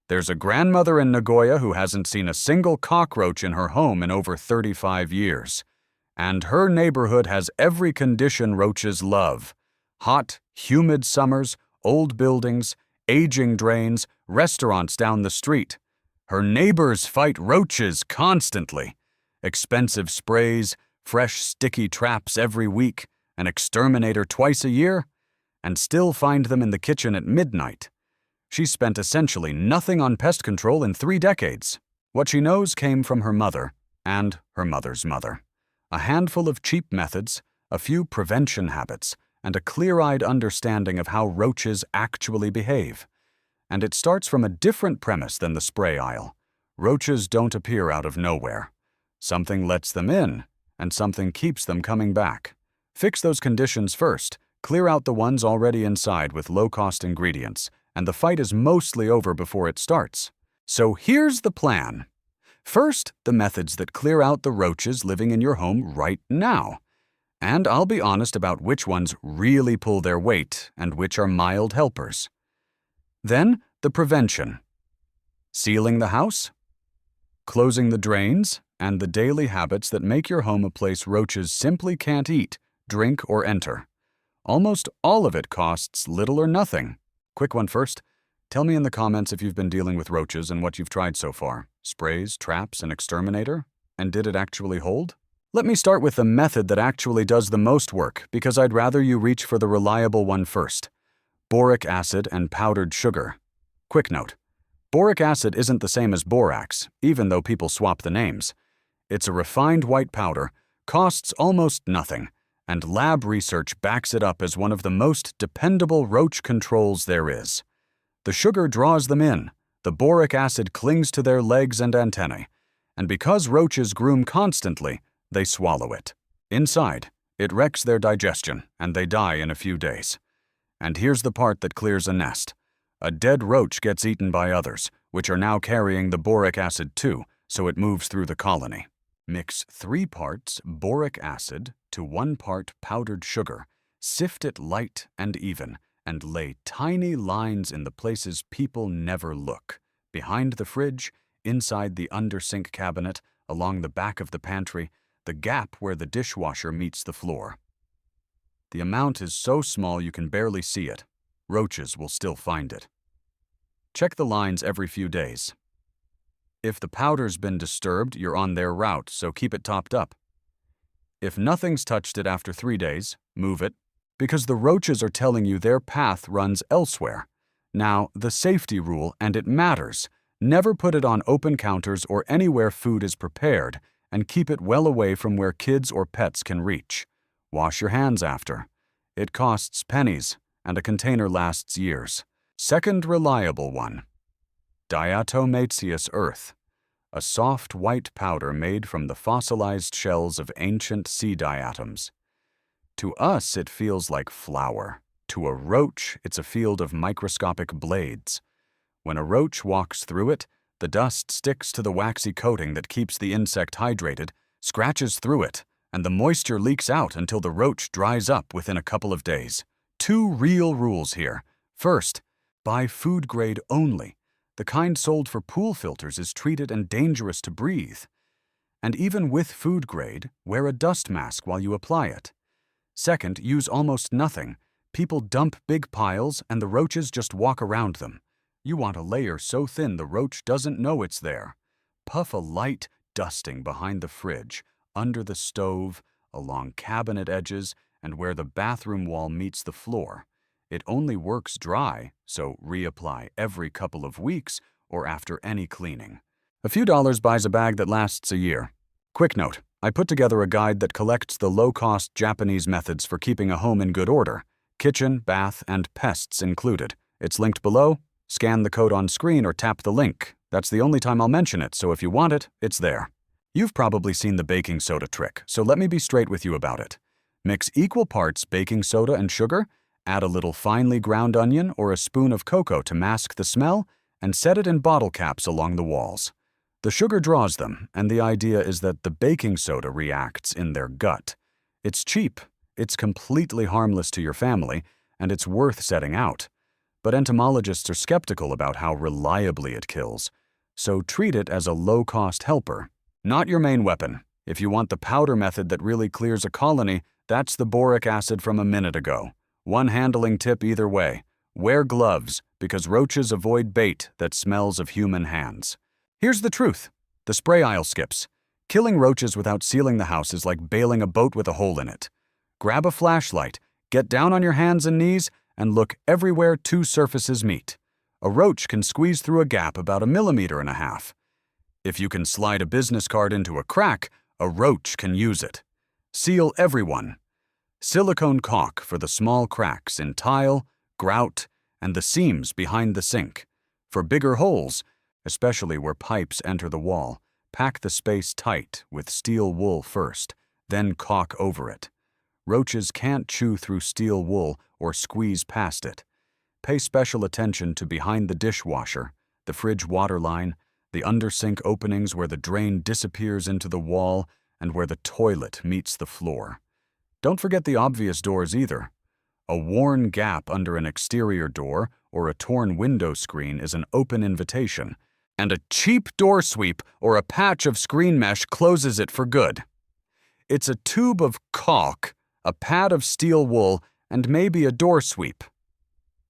There's a grandmother in Nagoya who hasn't seen a single cockroach in her home in over 35 years. And her neighborhood has every condition roaches love: hot, humid summers, old buildings, aging drains, restaurants down the street. Her neighbors fight roaches constantly. Expensive sprays, fresh sticky traps every week, an exterminator twice a year, and still find them in the kitchen at midnight. She spent essentially nothing on pest control in 3 decades. What she knows came from her mother and her mother's mother. A handful of cheap methods, a few prevention habits, and a clear-eyed understanding of how roaches actually behave. And it starts from a different premise than the spray aisle. Roaches don't appear out of nowhere. Something lets them in, and something keeps them coming back. Fix those conditions first, clear out the ones already inside with low-cost ingredients, and the fight is mostly over before it starts. So here's the plan. First, the methods that clear out the roaches living in your home right now. And I'll be honest about which ones really pull their weight and which are mild helpers. Then, the prevention. Sealing the house, closing the drains, and the daily habits that make your home a place roaches simply can't eat, drink, or enter. Almost all of it costs little or nothing. Quick one first. Tell me in the comments if you've been dealing with roaches and what you've tried so far. Sprays, traps, and exterminator? And did it actually hold? Let me start with the method that actually does the most work, because I'd rather you reach for the reliable one first. Boric acid and powdered sugar. Quick note. Boric acid isn't the same as borax, even though people swap the names. It's a refined white powder, costs almost nothing, and lab research backs it up as one of the most dependable roach controls there is. The sugar draws them in, the boric acid clings to their legs and antennae, and because roaches groom constantly, they swallow it. Inside, it wrecks their digestion, and they die in a few days. And here's the part that clears a nest. A dead roach gets eaten by others, which are now carrying the boric acid too, so it moves through the colony. Mix 3 parts boric acid to 1 part powdered sugar, sift it light and even, and lay tiny lines in the places people never look: behind the fridge, inside the under-sink cabinet, along the back of the pantry, the gap where the dishwasher meets the floor. The amount is so small you can barely see it. Roaches will still find it. Check the lines every few days. If the powder's been disturbed, you're on their route, so keep it topped up. If nothing's touched it after 3 days, move it, because the roaches are telling you their path runs elsewhere. Now, the safety rule, and it matters. Never put it on open counters or anywhere food is prepared, and keep it well away from where kids or pets can reach. Wash your hands after. It costs pennies, and a container lasts years. Second reliable one. Diatomaceous earth. A soft white powder made from the fossilized shells of ancient sea diatoms. To us, it feels like flour. To a roach, it's a field of microscopic blades. When a roach walks through it, the dust sticks to the waxy coating that keeps the insect hydrated, scratches through it, and the moisture leaks out until the roach dries up within a couple of days. 2 real rules here. First, buy food grade only. The kind sold for pool filters is treated and dangerous to breathe. And even with food grade, wear a dust mask while you apply it. Second, use almost nothing. People dump big piles and the roaches just walk around them. You want a layer so thin the roach doesn't know it's there. Puff a light dusting behind the fridge, under the stove, along cabinet edges, and where the bathroom wall meets the floor. It only works dry, so reapply every couple of weeks or after any cleaning. A few dollars buys a bag that lasts a year. Quick note, I put together a guide that collects the low-cost Japanese methods for keeping a home in good order. Kitchen, bath, and pests included. It's linked below. Scan the code on screen or tap the link. That's the only time I'll mention it, so if you want it, it's there. You've probably seen the baking soda trick, so let me be straight with you about it. Mix equal parts baking soda and sugar, add a little finely ground onion or a spoon of cocoa to mask the smell, and set it in bottle caps along the walls. The sugar draws them, and the idea is that the baking soda reacts in their gut. It's cheap, it's completely harmless to your family, and it's worth setting out. but entomologists are skeptical about how reliably it kills, so treat it as a low-cost helper, not your main weapon. If you want the powder method that really clears a colony, that's the boric acid from a minute ago. One handling tip either way: wear gloves, because roaches avoid bait that smells of human hands. Here's the truth: the spray aisle skips. Killing roaches without sealing the house is like bailing a boat with a hole in it. Grab a flashlight, get down on your hands and knees, and look everywhere two surfaces meet. A roach can squeeze through a gap about 1.5 millimeters. If you can slide a business card into a crack, a roach can use it. Seal everyone. Silicone caulk for the small cracks in tile, grout, and the seams behind the sink. For bigger holes, especially where pipes enter the wall, pack the space tight with steel wool first, then caulk over it. Roaches can't chew through steel wool or squeeze past it. Pay special attention to behind the dishwasher, the fridge water line, the undersink openings where the drain disappears into the wall, and where the toilet meets the floor. Don't forget the obvious doors either. A worn gap under an exterior door or a torn window screen is an open invitation, and a cheap door sweep or a patch of screen mesh closes it for good. It's a tube of caulk, a pad of steel wool, and maybe a door sweep.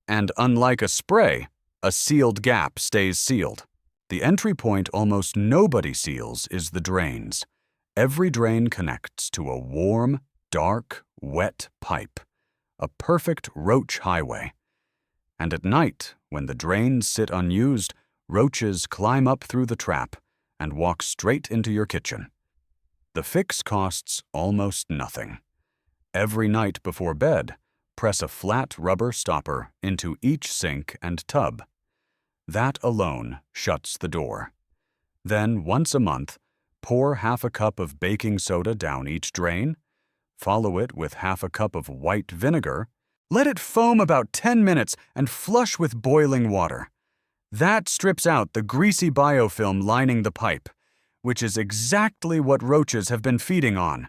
And unlike a spray, a sealed gap stays sealed. The entry point almost nobody seals is the drains. Every drain connects to a warm, dark, wet pipe, a perfect roach highway. And at night, when the drains sit unused, roaches climb up through the trap and walk straight into your kitchen. The fix costs almost nothing. Every night before bed, press a flat rubber stopper into each sink and tub. That alone shuts the door. Then, once a month, pour half a cup of baking soda down each drain, follow it with half a cup of white vinegar, let it foam about 10 minutes, and flush with boiling water. That strips out the greasy biofilm lining the pipe, which is exactly what roaches have been feeding on.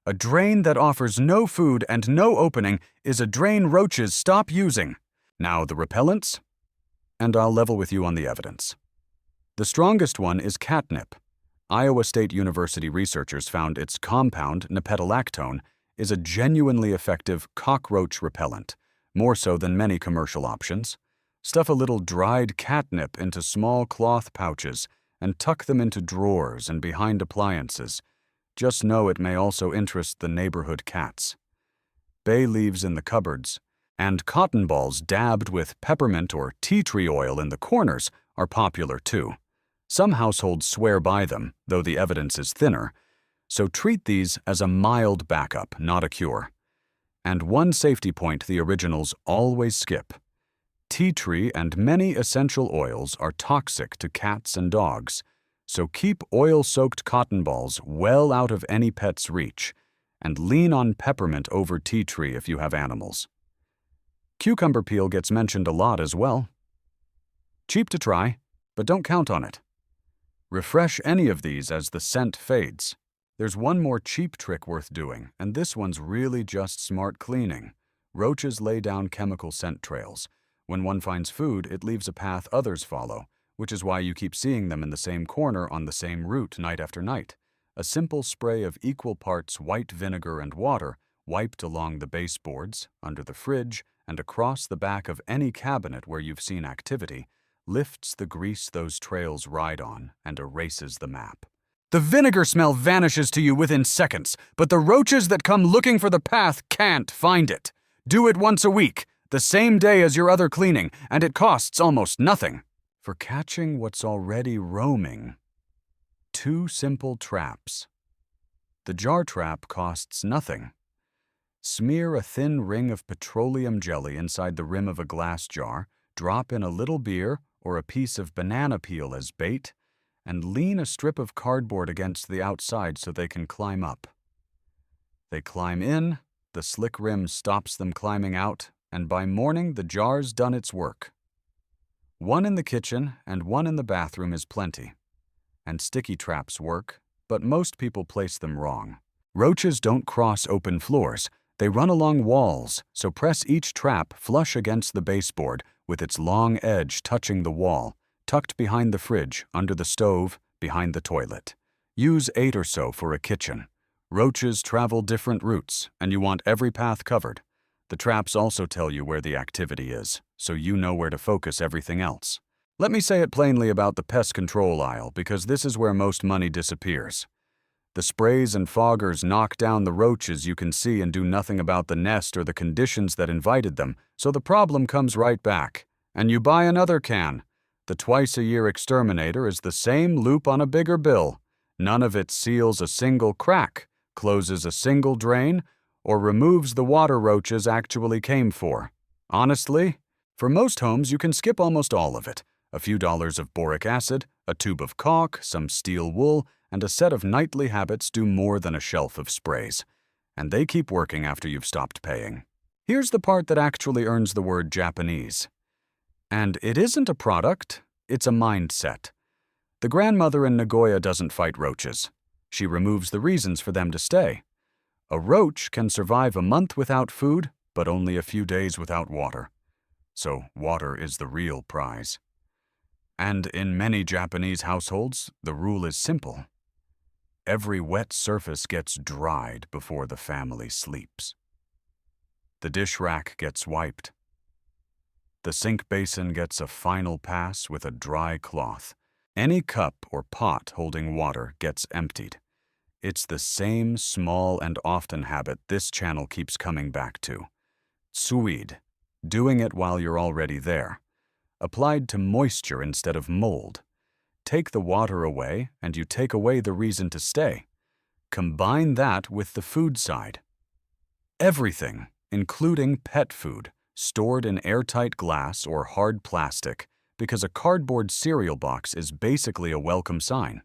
A drain that offers no food and no opening is a drain roaches stop using. Now the repellents? And I'll level with you on the evidence. The strongest one is catnip. Iowa State University researchers found its compound, nipetolactone, is a genuinely effective cockroach repellent, more so than many commercial options. Stuff a little dried catnip into small cloth pouches and tuck them into drawers and behind appliances. Just know it may also interest the neighborhood cats. Bay leaves in the cupboards and cotton balls dabbed with peppermint or tea tree oil in the corners are popular too. Some households swear by them, though the evidence is thinner, so treat these as a mild backup, not a cure. And one safety point the originals always skip: tea tree and many essential oils are toxic to cats and dogs, so keep oil-soaked cotton balls well out of any pet's reach, and lean on peppermint over tea tree if you have animals. Cucumber peel gets mentioned a lot as well. Cheap to try, but don't count on it. Refresh any of these as the scent fades. There's one more cheap trick worth doing, and this one's really just smart cleaning. Roaches lay down chemical scent trails. When one finds food, it leaves a path others follow, which is why you keep seeing them in the same corner on the same route night after night. A simple spray of equal parts white vinegar and water, wiped along the baseboards, under the fridge, and across the back of any cabinet where you've seen activity, lifts the grease those trails ride on and erases the map. The vinegar smell vanishes to you within seconds, but the roaches that come looking for the path can't find it. Do it once a week, the same day as your other cleaning, and it costs almost nothing. For catching what's already roaming, 2 simple traps. The jar trap costs nothing. Smear a thin ring of petroleum jelly inside the rim of a glass jar, drop in a little beer or a piece of banana peel as bait, and lean a strip of cardboard against the outside so they can climb up. They climb in, the slick rim stops them climbing out, and by morning the jar's done its work. 1 in the kitchen and 1 in the bathroom is plenty. And sticky traps work, but most people place them wrong. Roaches don't cross open floors. They run along walls, so press each trap flush against the baseboard with its long edge touching the wall, tucked behind the fridge, under the stove, behind the toilet. Use 8 or so for a kitchen. Roaches travel different routes, and you want every path covered. The traps also tell you where the activity is, so you know where to focus everything else. Let me say it plainly about the pest control aisle, because this is where most money disappears. The sprays and foggers knock down the roaches you can see and do nothing about the nest or the conditions that invited them, so the problem comes right back. And you buy another can. The twice-a-year Exterminator is the same loop on a bigger bill. None of it seals a single crack, closes a single drain, or removes the water roaches actually came for. Honestly, for most homes you can skip almost all of it. A few dollars of boric acid, a tube of caulk, some steel wool, and a set of nightly habits do more than a shelf of sprays. And they keep working after you've stopped paying. Here's the part that actually earns the word Japanese. And it isn't a product, it's a mindset. The grandmother in Nagoya doesn't fight roaches. She removes the reasons for them to stay. A roach can survive a month without food, but only a few days without water. So water is the real prize. And in many Japanese households, the rule is simple. Every wet surface gets dried before the family sleeps. The dish rack gets wiped. The sink basin gets a final pass with a dry cloth. Any cup or pot holding water gets emptied. It's the same small and often habit this channel keeps coming back to. Tsuid, doing it while you're already there. Applied to moisture instead of mold. Take the water away, and you take away the reason to stay. Combine that with the food side. Everything, including pet food, stored in airtight glass or hard plastic, because a cardboard cereal box is basically a welcome sign.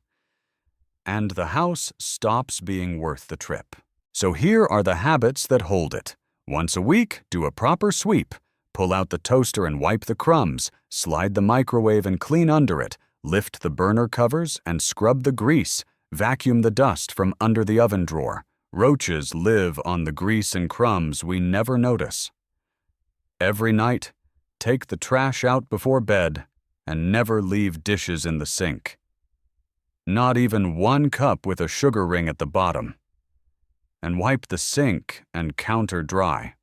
And the house stops being worth the trip. So here are the habits that hold it. Once a week, do a proper sweep. Pull out the toaster and wipe the crumbs. Slide the microwave and clean under it. Lift the burner covers and scrub the grease. Vacuum the dust from under the oven drawer. Roaches live on the grease and crumbs we never notice. Every night, take the trash out before bed and never leave dishes in the sink. Not even one cup with a sugar ring at the bottom. And wipe the sink and counter dry.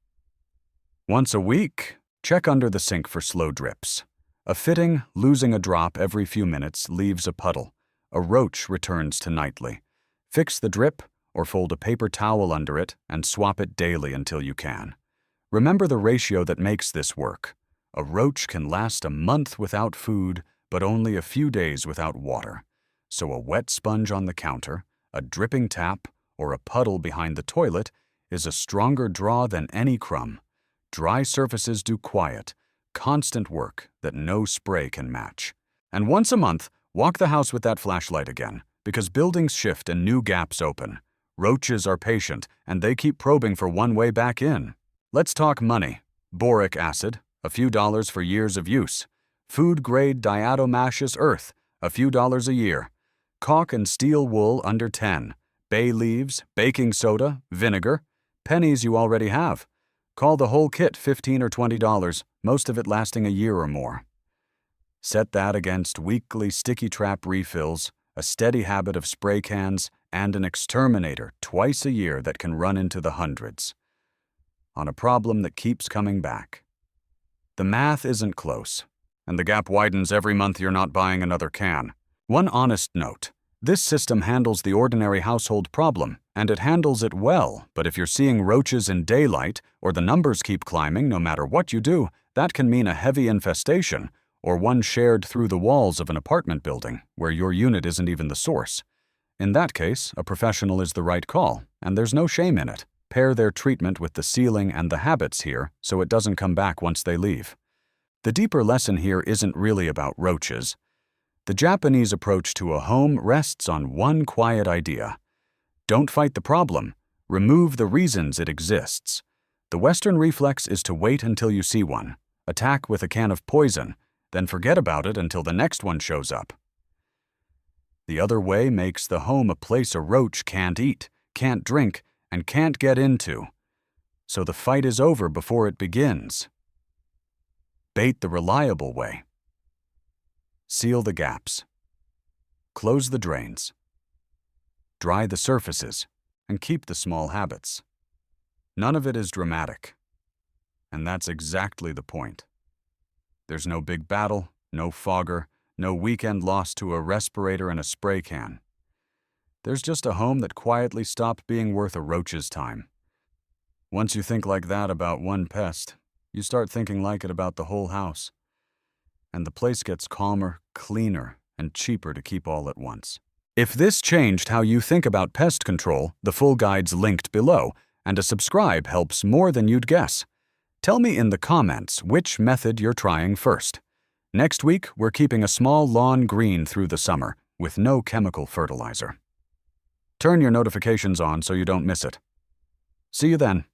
Once a week, check under the sink for slow drips. A fitting, losing a drop every few minutes leaves a puddle. A roach returns to nightly. Fix the drip or fold a paper towel under it and swap it daily until you can. Remember the ratio that makes this work. A roach can last a month without food, but only a few days without water. So a wet sponge on the counter, a dripping tap, or a puddle behind the toilet is a stronger draw than any crumb. Dry surfaces do quiet, constant work that no spray can match. And once a month, walk the house with that flashlight again, because buildings shift and new gaps open. Roaches are patient, and they keep probing for one way back in. Let's talk money. Boric acid, a few dollars for years of use. Food-grade diatomaceous earth, a few dollars a year. Caulk and steel wool under 10. Bay leaves, baking soda, vinegar. Pennies you already have. Call the whole kit $15 or $20, most of it lasting a year or more. Set that against weekly sticky trap refills, a steady habit of spray cans, and an Exterminator twice a year that can run into the hundreds. On a problem that keeps coming back. The math isn't close, and the gap widens every month you're not buying another can. One honest note. This system handles the ordinary household problem, and it handles it well, but if you're seeing roaches in daylight, or the numbers keep climbing no matter what you do, that can mean a heavy infestation, or one shared through the walls of an apartment building, where your unit isn't even the source. In that case, a professional is the right call, and there's no shame in it. Pair their treatment with the ceiling and the habits here, so it doesn't come back once they leave. The deeper lesson here isn't really about roaches. The Japanese approach to a home rests on one quiet idea. Don't fight the problem. Remove the reasons it exists. The Western reflex is to wait until you see one, attack with a can of poison, then forget about it until the next one shows up. The other way makes the home a place a roach can't eat, can't drink, and can't get into. so the fight is over before it begins. Bait the reliable way. Seal the gaps. Close the drains. Dry the surfaces, and keep the small habits. None of it is dramatic. And that's exactly the point. There's no big battle, no fogger, no weekend lost to a respirator and a spray can. There's just a home that quietly stopped being worth a roach's time. Once you think like that about one pest, you start thinking like it about the whole house. And the place gets calmer, cleaner, and cheaper to keep all at once. If this changed how you think about pest control, the full guide's linked below, and a subscribe helps more than you'd guess. Tell me in the comments which method you're trying first. Next week, we're keeping a small lawn green through the summer with no chemical fertilizer. Turn your notifications on so you don't miss it. See you then.